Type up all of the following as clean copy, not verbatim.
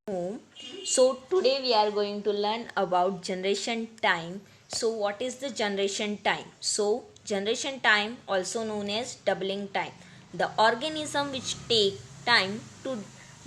home. So today we are going to learn about generation time. So what is the generation time? So generation time, also known as doubling time, the organism which take time to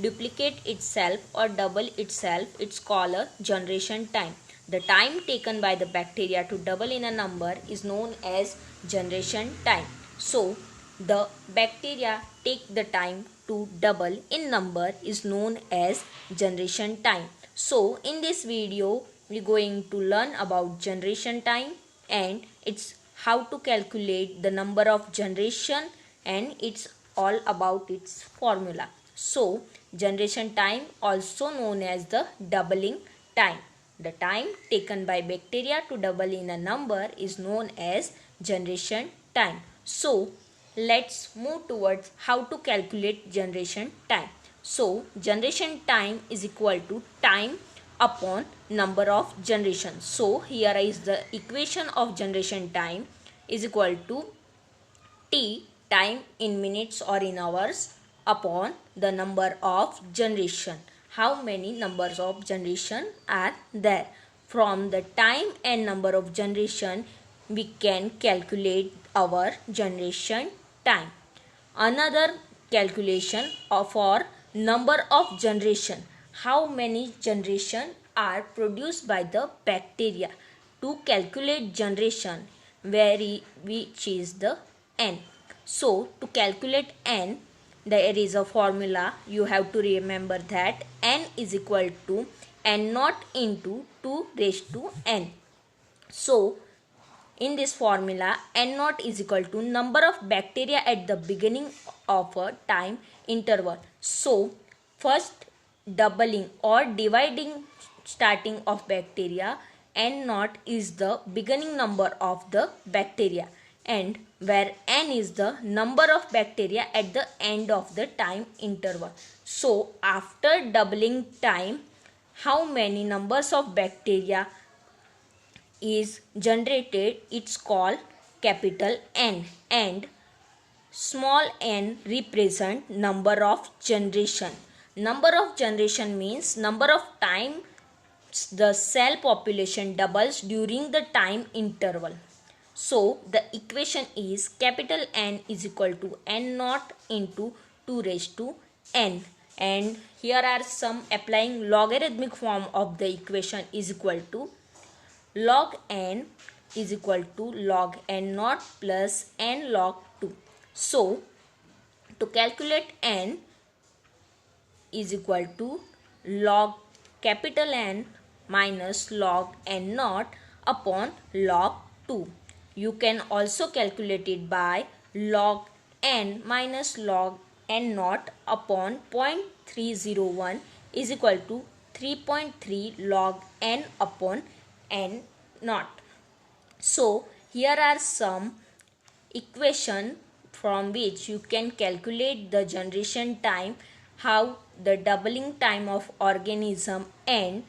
duplicate itself or double itself, it's called a generation time. The time taken by the bacteria to double in a number is known as generation time. So the bacteria take the time to double in number is known as generation time. So in this video we're going to learn about generation time, and it's how to calculate the number of generation, and it's all about its formula. So generation time, also known as the doubling time. The time taken by bacteria to double in a number is known as generation time. So let's move towards how to calculate generation time. So generation time is equal to time upon number of generations. So here is the equation of generation time is equal to T, time in minutes or in hours, upon the number of generation. How many numbers of generation are there? From the time and number of generation we can calculate our generation time. Another calculation for number of generation. How many generation are produced by the bacteria? To calculate generation, which is the n. So to calculate n, there is a formula. You have to remember that n is equal to n naught into 2 raised to n. So in this formula, n naught is equal to number of bacteria at the beginning of a time interval. So first doubling or dividing starting of bacteria, n naught is the beginning number of the bacteria, and where n is the number of bacteria at the end of the time interval. So after doubling time, how many numbers of bacteria is generated, it's called capital N, and small n represent number of generation. Number of generation means number of time the cell population doubles during the time interval. So the equation is capital N is equal to n naught into 2 raised to n, and here are some applying logarithmic form of the equation is equal to log n is equal to log n naught plus n log 2. So to calculate n is equal to log capital N minus log n naught upon log 2. You can also calculate it by log n minus log n naught upon 0.301 is equal to 3.3 log n upon n naught. So here are some equation from which you can calculate the generation time, how the doubling time of organism and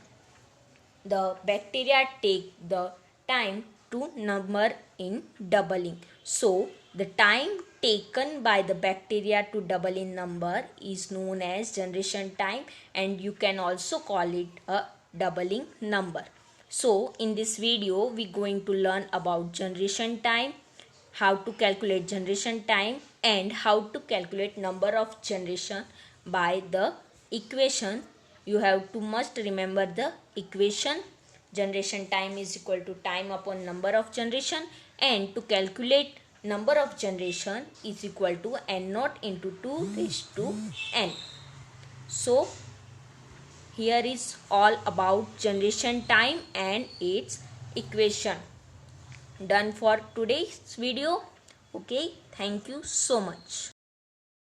the bacteria take the time to number in doubling. So the time taken by the bacteria to double in number is known as generation time, and you can also call it a doubling number. So in this video we going to learn about generation time, how to calculate generation time, and how to calculate number of generation by the equation. You have to must remember the equation. Generation time is equal to time upon number of generation, and to calculate number of generation is equal to n naught into 2 raised to n. So here is all about generation time and its equation. Done for today's video. Okay, thank you so much.